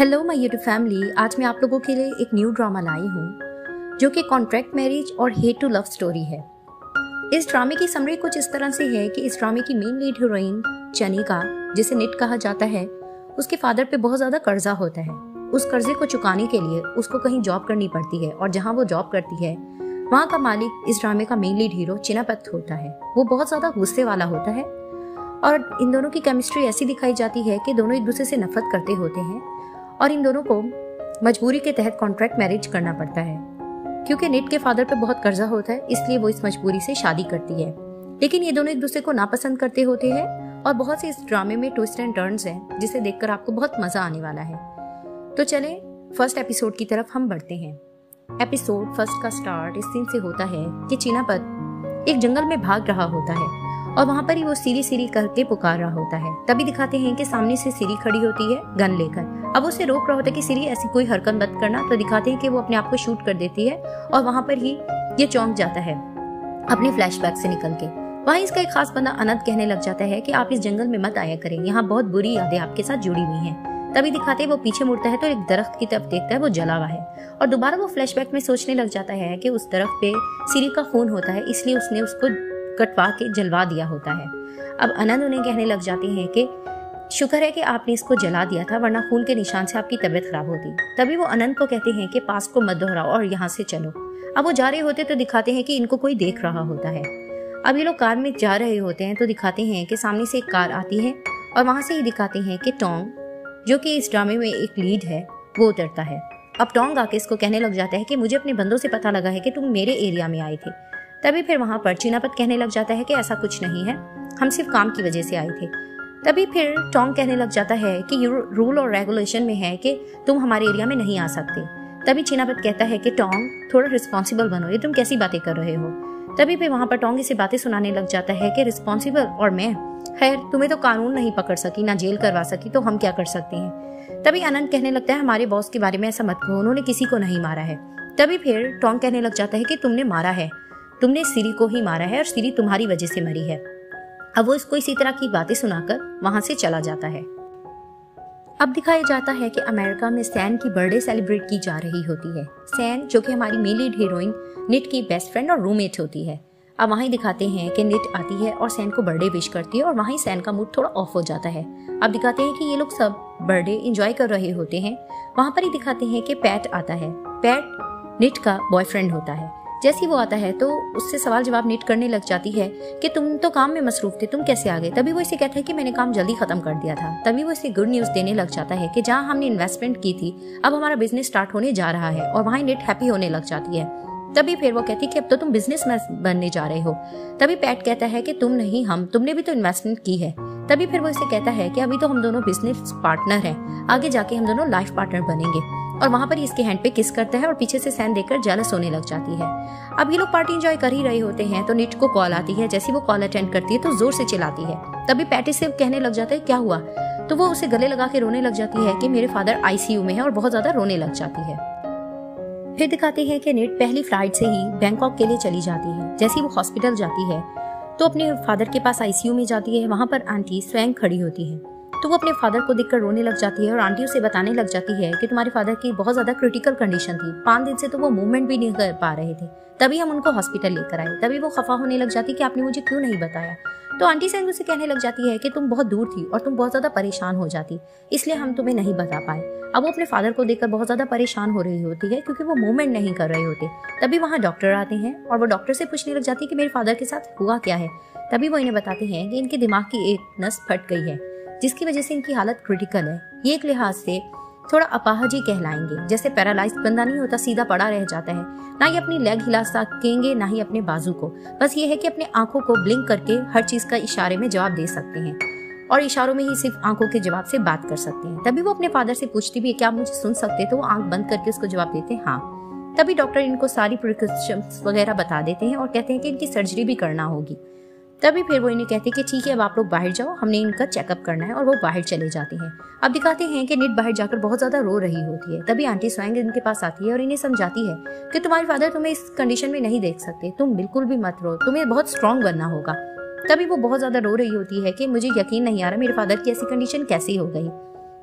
Hello my YouTube family. आज मैं आप लोगों के लिए एक न्यू ड्रामा लाई हूँ जो कि कॉन्ट्रैक्ट मैरिज और हेट टू लव स्टोरी है। इस ड्रामे की समरी कुछ इस तरह से है कि इस ड्रामे की मेन लीड हीरोइन चनिका, जिसे निट कहा जाता है, उसके फादर पे बहुत ज्यादा कर्जा होता है। उस कर्जे को चुकाने के लिए उसको कहीं जॉब करनी पड़ती है और जहाँ वो जॉब करती है वहाँ का मालिक इस ड्रामे का मेन लीड हीरो चिनापत होता है। वो बहुत ज्यादा गुस्से वाला होता है और इन दोनों की केमिस्ट्री ऐसी दिखाई जाती है कि दोनों एक दूसरे से नफरत करते होते हैं और इन दोनों को मजबूरी के तहत कॉन्ट्रैक्ट मैरिज करना पड़ता है। क्योंकि निट के फादर पे बहुत कर्जा होता है इसलिए वो इस मजबूरी से शादी करती है। लेकिन ये दोनों एक दूसरे को नापसंद करते होते हैं और बहुत से इस ड्रामे में ट्विस्ट एंड टर्न्स हैं जिसे देखकर आपको बहुत मजा आने वाला है। तो चले फर्स्ट एपिसोड की तरफ हम बढ़ते हैं। एपिसोड फर्स्ट का स्टार्ट इस सीन से होता है कि चिनापत एक जंगल में भाग रहा होता है और वहां पर ही वो सीरी सीरी करके पुकार रहा होता है। तभी दिखाते हैं कि सामने से सीरी खड़ी होती है गन लेकर। अब उसे रोक रहा होता है कि सीरी ऐसी कोई हरकत मत करना। तो दिखाते हैं कि वो अपने आप को शूट कर देती है और वहां पर ही ये चौंक जाता है अपने फ्लैशबैक से निकल के। वहीं इसका एक खास बंदा अनंत कहने लग जाता है कि आप इस जंगल में मत आया करें, यहाँ बहुत बुरी यादें आपके साथ जुड़ी हुई हैं। तभी दिखाते हैं वो पीछे मुड़ता है तो एक दरख्त की तरफ देखता है, वो जला हुआ है और दोबारा वो फ्लैशबैक में सोचने लग जाता है कि उस दरख्त पे सीरी का खून होता है इसलिए उसने उसको कटवा के जलवा दिया होता है। अब अनंत उन्हें कहने लग जाते हैं कि शुक्र है कि आपने इसको जला दिया था वरना खून के निशान से आपकी तबीयत खराब होती। तभी वो अनंत को कहते हैं कि पास को मत दोहराओ और यहाँ से चलो। अब वो जा रहे होते तो दिखाते हैं कि इनको कोई देख रहा होता है। अब ये लोग कार में जा रहे होते हैं तो दिखाते हैं कि सामने से एक कार आती है और वहां से ही दिखाते हैं कि टोंग, जो कि इस ड्रामे में एक लीड है, वो उतरता है। अब टोंग आके इसको कहने लग जाता है कि मुझे अपने बंदों से पता लगा है कि तुम मेरे एरिया में आए थे। तभी फिर वहां पर चिनापत कहने लग जाता है कि ऐसा कुछ नहीं है, हम सिर्फ काम की वजह से आए थे। तभी फिर टोंग कहने लग जाता है कि रूल और रेगुलेशन में है कि तुम हमारे एरिया में नहीं आ सकते। तभी चिनापत कहता है कि टोंग थोड़ा रिस्पॉन्सिबल बनो, ये तुम कैसी बातें कर रहे हो। तभी फिर वहां पर टोंग इसे बातें सुनाने लग जाता है कि रिस्पॉन्सिबल और मैं, खैर तुम्हें तो कानून नहीं पकड़ सकी ना जेल करवा सकी, तो हम क्या कर सकते हैं। तभी अनंत कहने लगता है हमारे बॉस के बारे में ऐसा मत कहो, उन्होंने किसी को नहीं मारा है। तभी फिर टोंग कहने लग जाता है कि तुमने मारा है, तुमने सीरी को ही मारा है और सीरी तुम्हारी वजह से मरी है। अब वो इसको इसी तरह की बातें सुनाकर वहां से चला जाता है। अब दिखाया जाता है कि अमेरिका में सैन की बर्थडे सेलिब्रेट की जा रही होती है। सैन, जो कि हमारी मेन लीड हीरोइन निट की बेस्ट फ्रेंड और रूममेट होती है। अब वहीं दिखाते हैं कि निट आती है और सैन को बर्थडे विश करती है और वहीं सैन का मूड थोड़ा ऑफ हो जाता है। अब दिखाते हैं कि ये लोग सब बर्थडे एंजॉय कर रहे होते हैं। वहां पर ही दिखाते हैं कि पैट आता है। पैट निट का बॉयफ्रेंड होता है। जैसे ही वो आता है तो उससे सवाल जवाब निट करने लग जाती है कि तुम तो काम में मसरूफ थे, तुम कैसे आ गए। तभी वो इसे कहता है कि मैंने काम जल्दी खत्म कर दिया था। तभी वो इसे गुड न्यूज देने लग जाता है कि जहाँ हमने इन्वेस्टमेंट की थी अब हमारा बिजनेस स्टार्ट होने जा रहा है और वहीं निट हैप्पी होने लग जाती है। तभी फिर वो कहती है कि अब तो तुम बिजनेसमैन बनने जा रहे हो। तभी पैट कहता है कि तुम नहीं हम, तुमने भी तो इन्वेस्टमेंट की है। तभी फिर वो इसे कहता है कि अभी तो हम दोनों बिजनेस पार्टनर हैं, आगे जाके हम दोनों लाइफ पार्टनर बनेंगे। और वहां पर इसके हैंड पे किस करता है और पीछे से सैन देखकर जेलस होने लग जाती है। अब ये लोग पार्टी एंजॉय कर ही रहे होते हैं तो निट को कॉल आती है। जैसे वो कॉल अटेंड करती है तो जोर से चिल्लाती है। तभी पैटी से कहने लग जाता है क्या हुआ, तो वो उसे गले लगा के रोने लग जाती है कि मेरे फादर आईसीयू में है और बहुत ज्यादा रोने लग जाती है। फिर दिखाते हैं कि निट पहली फ्लाइट से ही बैंकॉक के लिए चली जाती है। जैसे ही वो हॉस्पिटल जाती है तो अपने फादर के पास आईसीयू में जाती है। वहां पर आंटी स्वयं खड़ी होती है तो वो अपने फादर को देखकर रोने लग जाती है और आंटी उसे बताने लग जाती है कि तुम्हारे फादर की बहुत ज्यादा क्रिटिकल कंडीशन थी, 5 दिन से तो वो मूवमेंट भी नहीं कर पा रहे थे, तभी हम उनको हॉस्पिटल लेकर आए। तभी वो खफा होने लग जाती कि आपने मुझे क्यों नहीं बताया। तो आंटी सैन उसे कहने लग जाती है कि तुम बहुत दूर थी और तुम बहुत ज्यादा परेशान हो जाती, इसलिए हम तुम्हें नहीं बता पाए। अब वो अपने फादर को देखकर बहुत ज्यादा परेशान हो रही होती है क्योंकि वो मूवमेंट नहीं कर रहे होते। तभी वहाँ डॉक्टर आते हैं और वो डॉक्टर से पूछने लग जाती है कि मेरे फादर के साथ हुआ क्या है। तभी वो इन्हें बताते हैं कि इनके दिमाग की एक नस फट गई है जिसकी वजह से इनकी हालत क्रिटिकल है। ये एक लिहाज से थोड़ा अपाहज ही कहलाएंगे, जैसे पैरालाइज्ड बंदा नहीं होता, सीधा पड़ा रह जाता है, ना ही अपनी लेग हिला सकेंगे ना ही अपने बाजू को। बस ये है कि अपने आंखों को ब्लिंक करके हर चीज का इशारे में जवाब दे सकते हैं और इशारों में ही सिर्फ आंखों के जवाब से बात कर सकते हैं। तभी वो अपने फादर से पूछती भी है क्या आप मुझे सुन सकते, तो वो आंख बंद करके उसको जवाब देते हैं हाँ। तभी डॉक्टर इनको सारी प्रिकॉशंस वगैरह बता देते हैं और कहते हैं कि इनकी सर्जरी भी करना होगी। तभी फिर वो इन्हें कहते हैं कि ठीक है अब आप लोग बाहर जाओ, हमने इनका चेकअप करना है, और वो बाहर चले जाते हैं। अब दिखाते हैं कि निट बाहर जाकर बहुत ज्यादा रो रही होती है। तभी आंटी स्वयं इनके पास आती है और इन्हें समझाती है कि तुम्हारे फादर तुम्हें इस कंडीशन में नहीं देख सकते, तुम बिल्कुल भी मत रो, तुम्हें बहुत स्ट्रांग बनना होगा। तभी वो बहुत ज्यादा रो रही होती है कि मुझे यकीन नहीं आ रहा मेरे फादर की ऐसी कंडीशन कैसी हो गई।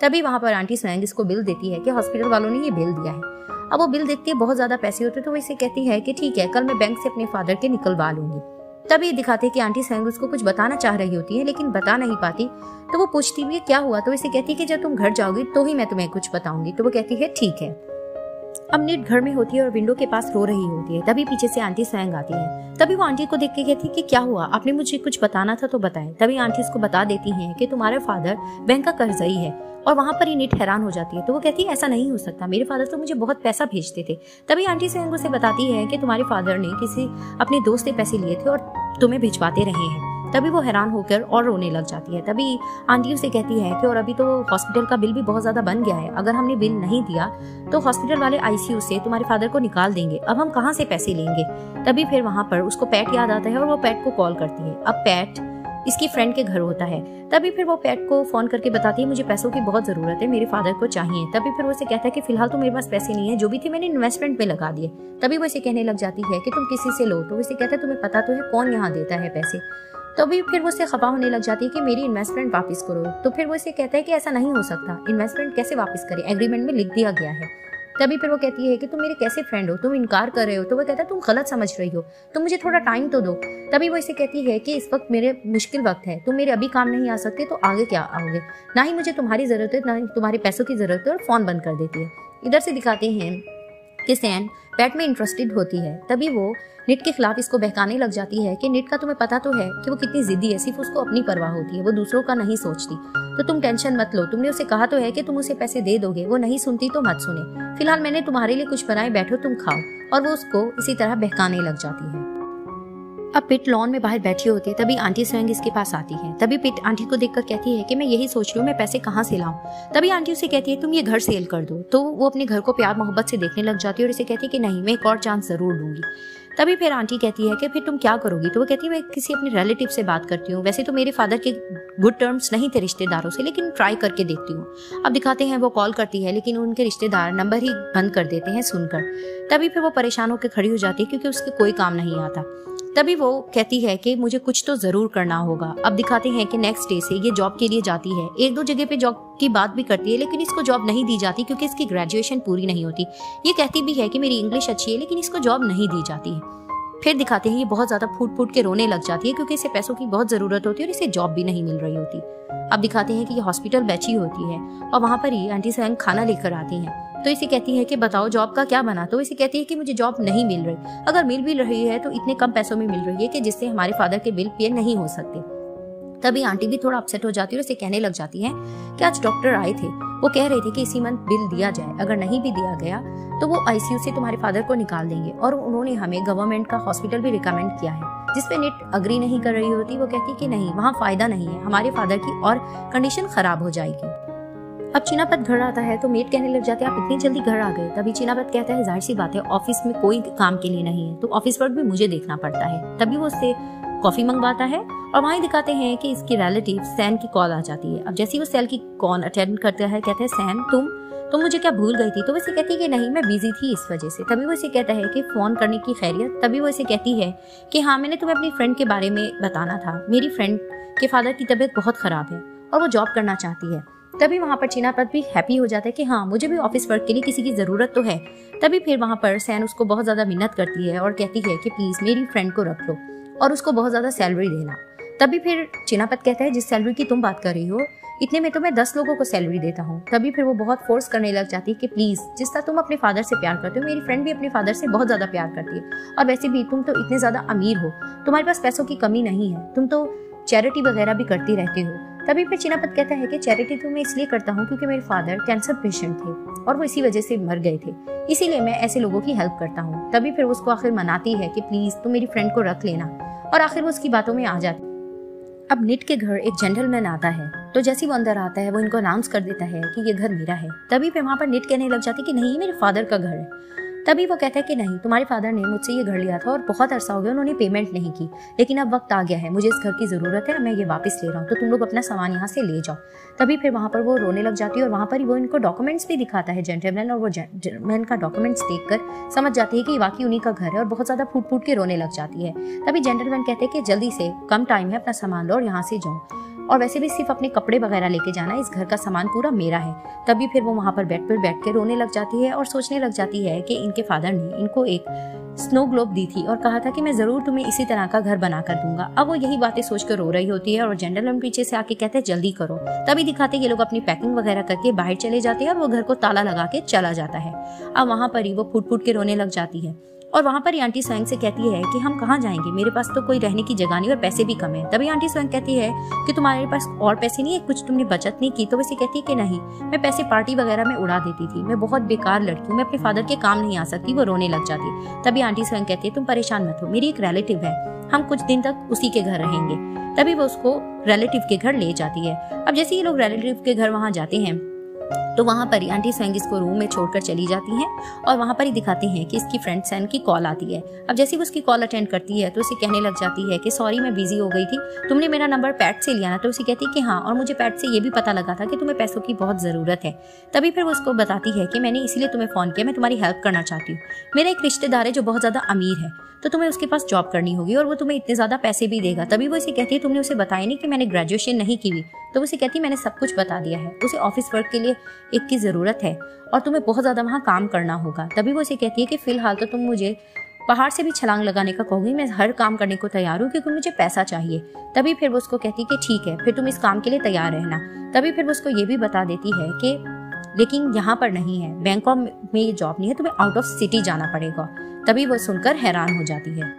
तभी वहाँ पर आंटी स्वयं इसको बिल देती है कि हॉस्पिटल वालों ने ये बिल दिया है। अब वो बिल देखती है, बहुत ज्यादा पैसे होते तो वो इसे कहती है कि ठीक है, कल मैं बैंक से अपने फादर के निकलवा लूंगी। तभी दिखाते कि आंटी स्वयं उसको कुछ बताना चाह रही होती है लेकिन बता नहीं पाती। तो वो पूछती भी क्या हुआ, तो इसे कहती है कि जब तुम घर जाओगी तो ही मैं तुम्हें कुछ बताऊंगी। तो वो कहती है ठीक है। अब निट घर में होती है और विंडो के पास रो रही होती है। तभी पीछे से आंटी स्वयं आती है। तभी वो आंटी को देख के कहती है कि क्या हुआ, आपने मुझे कुछ बताना था तो बताएं। तभी आंटी उसको बता देती है कि तुम्हारे फादर बैंक का कर्जई है। और वहां पर ही निट हैरान हो जाती है। तो वो कहती है ऐसा नहीं हो सकता, मेरे फादर तो मुझे बहुत पैसा भेजते थे। तभी आंटी स्वयं उसे बताती है कि तुम्हारे फादर ने किसी अपने दोस्त से पैसे लिए थे और तुम्हें भिजवाते रहे हैं। तभी वो हैरान होकर और रोने लग जाती है। तभी आंटी उसे कहती है कि और अभी तो हॉस्पिटल का बिल भी बहुत ज्यादा बन गया है, अगर हमने बिल नहीं दिया तो हॉस्पिटल वाले आईसीयू से तुम्हारे फादर को निकाल देंगे, अब हम कहाँ से पैसे लेंगे। तभी फिर वहां पर उसको पैट याद आता है और वो पैट को कॉल करती है। अब पैट इसकी फ्रेंड के घर होता है। तभी फिर वो पैट को फोन करके बताती है मुझे पैसों की बहुत जरूरत है, मेरे फादर को चाहिए। तभी फिर वो इसे कहता है कि फिलहाल तो मेरे पास पैसे नहीं है, जो भी थे मैंने इन्वेस्टमेंट में लगा दिए। तभी वो इसे कहने लग जाती है कि तुम किसी से लो। तो वो इसे कहता है तुम्हें पता तो है कौन यहाँ देता है पैसे। तभी फिर वो उससे खफा होने लग जाती है कि मेरी इन्वेस्टमेंट वापस करो। तो फिर वो इसे कहता है कि ऐसा नहीं हो सकता, इन्वेस्टमेंट कैसे वापस करे, एग्रीमेंट में लिख दिया गया है। तभी फिर वो कहती है कि तुम मेरे कैसे फ्रेंड हो, तुम इनकार कर रहे हो। तो वो कहता है तुम गलत समझ रही हो, तुम मुझे थोड़ा टाइम तो दो। तभी वो इसे कहती है कि इस वक्त मेरे मुश्किल वक्त है, तुम मेरे अभी काम नहीं आ सकते तो आगे क्या आओगे, ना ही मुझे तुम्हारी जरूरत है ना ही तुम्हारे पैसों की जरूरत है। और फोन बंद कर देती है। इधर से दिखाते हैं कि सैन पैट में इंटरेस्टेड होती है। तभी वो निट के खिलाफ इसको बहकाने लग जाती है कि निट का तुम्हें पता तो है कि वो कितनी जिद्दी है, सिर्फ उसको अपनी परवाह होती है, वो दूसरों का नहीं सोचती। तो तुम टेंशन मत लो, तुमने उसे कहा तो है कि तुम उसे पैसे दे दोगे, वो नहीं सुनती तो मत सुने, फिलहाल मैंने तुम्हारे लिए कुछ बनाए, बैठो तुम खाओ। और वो उसको इसी तरह बहकाने लग जाती है। अब पिट लॉन में बाहर बैठी होती है। तभी आंटी स्वयं इसके पास आती है। तभी पिट आंटी को देखकर कहती है कि मैं यही सोच रही हूँ मैं पैसे कहाँ से लाऊं। तभी आंटी उसे कहती है तुम ये घर सेल कर दो। तो वो अपने घर को प्यार मोहब्बत से देखने लग जाती है और इसे कहती है कि नहीं, मैं एक और चांस जरूर दूंगी। तभी फिर आंटी कहती है कि फिर तुम क्या करोगी। तो वो कहती है मैं किसी अपने रिलेटिव से बात करती हूँ, वैसे तो मेरे फादर के गुड टर्म्स नहीं थे रिश्तेदारों से, लेकिन ट्राई करके देखती हूँ। अब दिखाते हैं वो कॉल करती है लेकिन उनके रिश्तेदार नंबर ही बंद कर देते हैं सुनकर। तभी फिर वो परेशान होकर खड़ी हो जाती है क्योंकि उसके कोई काम नहीं आता। तभी वो कहती है कि मुझे कुछ तो जरूर करना होगा। अब दिखाते हैं कि नेक्स्ट डे से ये जॉब के लिए जाती है। एक दो जगह पे जॉब की बात भी करती है लेकिन इसको जॉब नहीं दी जाती क्योंकि इसकी ग्रेजुएशन पूरी नहीं होती। ये कहती भी है कि मेरी इंग्लिश अच्छी है लेकिन इसको जॉब नहीं दी जाती है। फिर दिखाते हैं ये बहुत ज्यादा फूट फूट के रोने लग जाती है क्योंकि इसे पैसों की बहुत जरूरत होती है और इसे जॉब भी नहीं मिल रही होती। अब दिखाते हैं कि ये हॉस्पिटल बैठी होती है और वहां पर ही आंटी स्वयं खाना लेकर आती हैं। तो इसे कहती है कि बताओ जॉब का क्या बना। तो इसे कहती है कि मुझे जॉब नहीं मिल रही, अगर मिल भी रही है तो इतने कम पैसों में मिल रही है कि जिससे हमारे फादर के बिल पे नहीं हो सकते। तभी आंटी भी थोड़ा अपसेट हो जाती है और इसे कहने लग जाती है कि आज डॉक्टर आए थे, वो कह रहे थे कि इसी मंथ बिल दिया जाए, अगर नहीं भी दिया गया तो वो आईसीयू से तुम्हारे फादर को निकाल देंगे। और उन्होंने हमें गवर्नमेंट का हॉस्पिटल भी रिकमेंड किया है, जिसपे निट अग्री नहीं कर रही होती। वो कहती कि नहीं, वहाँ फायदा नहीं है, हमारे फादर की और कंडीशन खराब हो जाएगी। अब चीनापत घर आता है तो मेट कहने लग जाते हैं आप इतनी जल्दी घर आ गए। तभी चीनापत कहता है जाहिर सी बात है, ऑफिस में कोई काम के लिए नहीं है तो ऑफिस वर्क भी मुझे देखना पड़ता है। तभी वो उससे कॉफी मंगवाता है और वहीं दिखाते हैं कि इसकी रिलेटिव सैन की कॉल आ जाती है। अब जैसे ही वो सेल की कॉल अटेंड करता है कहता है सैन तुम मुझे क्या भूल गई थी। तो वो इसे कहती है कि नहीं, मैं बिजी थी इस वजह से। तभी वो इसे कहता है कि फोन करने की खैरियत। तभी वो इसे कहती है कि हाँ, मैंने तुम्हें अपनी फ्रेंड के बारे में बताना था, मेरी फ्रेंड के फादर की तबीयत बहुत खराब है और वो जॉब करना चाहती है। तभी वहां पर चीनापत भी हैप्पी हो जाता है कि हाँ, मुझे भी ऑफिस वर्क के लिए किसी की जरूरत तो है। तभी फिर वहां पर सैन उसको बहुत ज्यादा मिन्नत करती है और कहती है कि प्लीज मेरी फ्रेंड को रख लो और उसको बहुत ज्यादा सैलरी देना। तभी फिर चीनापत कहता है जिस सैलरी की तुम बात कर रही हो इतने में तो मैं 10 लोगों को सैलरी देता हूँ। तभी फिर वो बहुत फोर्स करने लग जाती है कि प्लीज, जिस तरह तुम अपने फादर से प्यार करते हो, मेरी फ्रेंड भी अपने फादर से बहुत ज्यादा प्यार करती है और वैसे भी तुम तो इतने ज्यादा अमीर हो, तुम्हारे पास पैसों की कमी नहीं है, तुम तो चैरिटी वगैरह भी करती रहती हो। तभी फिर चीनापत कहता है कि चैरिटी तो मैं इसलिए करता हूँ क्योंकि मेरे फादर कैंसर पेशेंट थे और वो इसी वजह से मर गए थे, इसीलिए मैं ऐसे लोगों की हेल्प करता हूँ। तभी फिर उसको आखिर मनाती है कि प्लीज तुम मेरी फ्रेंड को रख लेना और आखिर वो उसकी बातों में आ जाती। अब निट के घर एक जेंटलमैन आता है तो जैसे वो अंदर आता है वो इनको अनाउंस कर देता है कि ये घर मेरा है। तभी फिर वहां पर निट कहने लग जाती कि नहीं, ये मेरे फादर का घर है। तभी वो कहता है कि नहीं, तुम्हारे फादर ने मुझसे ये घर लिया था और बहुत अरसा हो गया उन्होंने पेमेंट नहीं की, लेकिन अब वक्त आ गया है, मुझे इस घर की जरूरत है, मैं ये वापस ले रहा हूँ, तो तुम लोग अपना सामान यहाँ से ले जाओ। तभी फिर वहां पर वो रोने लग जाती है और वहां पर ही वो इनको डॉक्यूमेंट्स भी दिखाता है जेंटलमैन, और वो जेंटलमैन का डॉक्यूमेंट्स देखकर समझ जाती है कि वाकई उन्हीं का घर है और बहुत ज्यादा फूट फूट के रोने लग जाती है। तभी जेंटलमैन कहते हैं कि जल्दी से, कम टाइम है, अपना सामान लो और यहाँ से जाओ। और वैसे भी सिर्फ अपने कपड़े वगैरह लेके जाना, इस घर का सामान पूरा मेरा है। तभी फिर वो वहाँ पर बेड पर बैठ के रोने लग जाती है और सोचने लग जाती है कि इनके फादर ने इनको एक स्नो ग्लोब दी थी और कहा था कि मैं जरूर तुम्हें इसी तरह का घर बना कर दूंगा। अब वो यही बातें सोचकर रो रही होती है और जेंटलमैन पीछे से आके कहते हैं जल्दी करो। तभी दिखाते ये लोग अपनी पैकिंग वगैरह करके बाहर चले जाते हैं और वो घर को ताला लगा के चला जाता है। अब वहाँ पर ही वो फूट फूट के रोने लग जाती है और वहाँ पर ही आंटी स्वयं से कहती है कि हम कहाँ जाएंगे, मेरे पास तो कोई रहने की जगह नहीं और पैसे भी कम है। तभी आंटी स्वयं कहती है कि तुम्हारे पास और पैसे नहीं है, कुछ तुमने बचत नहीं की। तो वैसे कहती है कि नहीं, मैं पैसे पार्टी वगैरह में उड़ा देती थी, मैं बहुत बेकार लड़की हूँ, मैं अपने फादर के काम नहीं आ सकती। वो रोने लग जाती। तभी आंटी स्वयं कहती है तुम परेशान मत हो, मेरी एक रिलेटिव है, हम कुछ दिन तक उसी के घर रहेंगे। तभी वो उसको रिलेटिव के घर ले जाती है। अब जैसे ये लोग रिलेटिव के घर वहाँ जाते हैं तो वहाँ पर ही आंटी स्वयं इसको रूम में छोड़कर चली जाती हैं और वहाँ पर ही दिखाते हैं कि इसकी फ्रेंड सैन की कॉल आती है। अब जैसे वो उसकी कॉल अटेंड करती है तो उसे कहने लग जाती है कि सॉरी मैं बिजी हो गई थी, तुमने मेरा नंबर पैट से लिया ना। तो उसे कहती है कि हाँ, और मुझे पैट से ये भी पता लगा था कि तुम्हें पैसों की बहुत ज़रूरत है। तभी फिर वो उसको बताती है कि मैंने इसीलिए तुम्हें फ़ोन किया, मैं तुम्हारी हेल्प करना चाहती हूँ। मेरा एक रिश्तेदार है जो बहुत ज़्यादा अमीर है, तो तुम्हें उसके पास जॉब करनी होगी और वो तुम्हें इतने ज़्यादा पैसे भी देगा। तभी वो इसे कहती है तुमने उसे बताया नहीं कि मैंने ग्रेजुएशन नहीं की हुई। तो उसे कहती है मैंने सब कुछ बता दिया है, उसे ऑफिस वर्क के लिए एक की ज़रूरत है और तुम्हें बहुत ज़्यादा वहाँ काम करना होगा। तभी वो इसे कहती है कि फिलहाल तो तुम मुझे पहाड़ से भी छलांग लगाने का कहोगी, मैं हर काम करने को तैयार हूँ क्योंकि मुझे पैसा चाहिए। तभी फिर वो उसको कहती है कि ठीक है, फिर तुम इस काम के लिए तैयार रहना। तभी फिर वो उसको ये भी बता देती है कि लेकिन यहाँ पर नहीं है, बैंकॉक में ये जॉब नहीं है, तुम्हें आउट ऑफ सिटी जाना पड़ेगा। तभी वो सुनकर हैरान हो जाती है।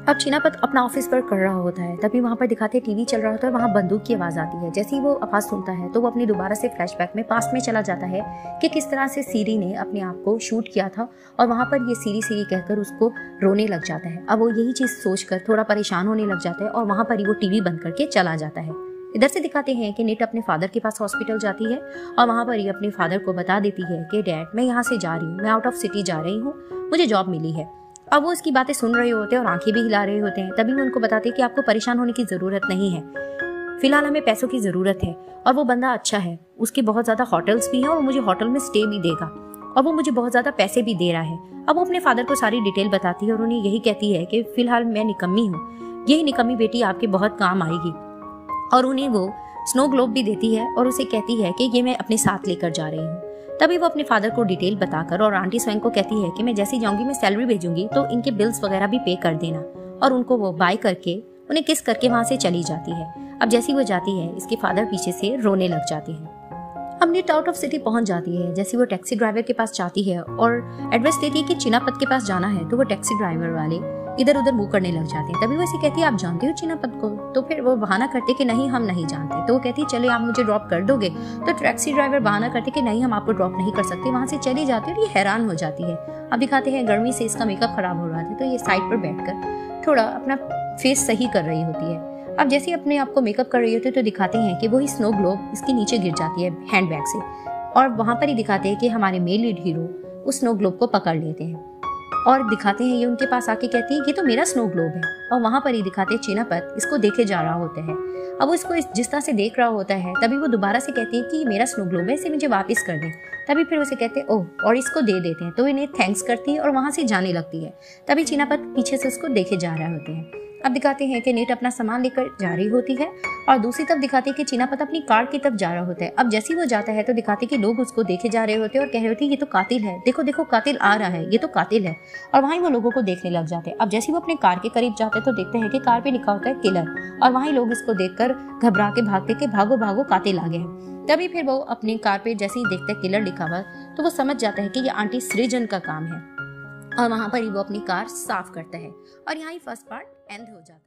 अब चिनापत अपना ऑफिस वर्क कर रहा होता है। तभी वहाँ पर दिखाते टीवी चल रहा होता है, वहाँ बंदूक की आवाज़ आती है। जैसे ही वो आवाज़ सुनता है तो वो अपनी दोबारा से फ्लैशबैक में पास्ट में चला जाता है कि किस तरह से सीरी ने अपने आप को शूट किया था और वहाँ पर ये सीरी सीरी कहकर उसको रोने लग जाता है। अब वो यही चीज़ सोचकर थोड़ा परेशान होने लग जाता है और वहाँ पर ही वो टीवी बंद करके चला जाता है। इधर से दिखाते हैं कि निट अपने फादर के पास हॉस्पिटल जाती है और वहाँ पर ही अपने फादर को बता देती है कि डैड मैं यहाँ से जा रही हूँ, मैं आउट ऑफ सिटी जा रही हूँ, मुझे जॉब मिली है। अब वो इसकी बातें सुन रहे होते हैं और आंखें भी हिला रहे होते हैं। तभी वो उनको बताते हैं कि आपको परेशान होने की ज़रूरत नहीं है, फिलहाल हमें पैसों की ज़रूरत है और वो बंदा अच्छा है, उसके बहुत ज़्यादा होटल्स भी हैं और वो मुझे होटल में स्टे भी देगा और वो मुझे बहुत ज़्यादा पैसे भी दे रहा है। अब वो अपने फादर को सारी डिटेल बताती है और उन्हें यही कहती है कि फिलहाल मैं निकम्मी हूँ, यही निकम्मी बेटी आपके बहुत काम आएगी। और उन्हें वो स्नो ग्लोब भी देती है और उसे कहती है कि ये मैं अपने साथ लेकर जा रही हूँ। तभी वो अपने फादर को डिटेल बताकर और आंटी स्वयं को कहती है कि मैं जैसे ही जाऊंगी मैं सैलरी भेजूंगी तो इनके बिल्स वगैरह भी पे कर देना। और उनको वो बाय करके उन्हें किस करके वहां से चली जाती है। अब जैसी वो जाती है इसके फादर पीछे से रोने लग जाते हैं। अब निट आउट ऑफ सिटी पहुंच जाती है। जैसे वो टैक्सी ड्राइवर के पास जाती है और एड्रेस देती है कि चिनापत के पास जाना है, तो वो टैक्सी ड्राइवर वाले इधर उधर मुंह करने लग जाते हैं। तभी वो इसे कहती है आप जानते हो चिनापत को? तो फिर वो बहाना करते कि नहीं हम नहीं जानते। तो वो कहती है चले आप मुझे ड्रॉप कर दोगे? तो टैक्सी ड्राइवर बहाना करते कि नहीं हम आपको ड्रॉप नहीं कर सकते, वहां से चली जाती है और ये हैरान हो जाती है। अब दिखाते हैं गर्मी से इसका मेकअप खराब हो रहा था तो ये साइड पर बैठकर थोड़ा अपना फेस सही कर रही होती है। अब जैसे अपने आप को मेकअप कर रही होती है तो दिखाते हैं कि वही स्नो ग्लोब इसके नीचे गिर जाती है हैंडबैग से और वहां पर ही दिखाते हैं कि हमारे मेल लीड हीरो उस स्नो ग्लोब को पकड़ लेते हैं और दिखाते हैं ये उनके पास आके कहती है ये तो मेरा स्नो ग्लोब है। और वहां पर ही दिखाते हैं चिनापत इसको देखे जा रहा होता है। अब वो इसको जिस तरह से देख रहा होता है तभी वो दोबारा से कहती है कि ये मेरा स्नो ग्लोब है, इसे मुझे वापस कर दे। तभी फिर उसे कहते हैं ओह और इसको दे देते हैं। तो इन्हें थैंक्स करती है और वहां से जाने लगती है। तभी चिनापत पीछे से उसको देखे जा रहे होते हैं। अब दिखाते हैं कि नेट अपना सामान लेकर जा रही होती है और दूसरी तरफ दिखाते हैं कि चिनापत अपनी कार की तरफ जा रहा होता है। अब जैसे ही वो जाता है तो दिखाते हैं कि लोग उसको देखे जा रहे होते हैं और कह रहे होते हैं ये तो कातिल है, देखो देखो कातिल आ रहा है, ये तो कातिल है। और वहीं वो लोगों को देखने लग जाते हैं। अब जैसे वो अपने कार के करीब जाते हैं तो देखते हैं कि कार पे लिखा होता है किलर और वहीं लोग इसको देखकर घबरा के भागते कि भागो भागो कातिल आ गए हैं। तभी फिर वो अपने कार पे जैसे ही देखते हैं किलर लिखा हुआ तो वो समझ जाता है कि ये आंटी सृजन का काम है और वहां पर ही वो अपनी कार साफ करता है और यहाँ ही फर्स्ट पार्ट एंड हो जाता है।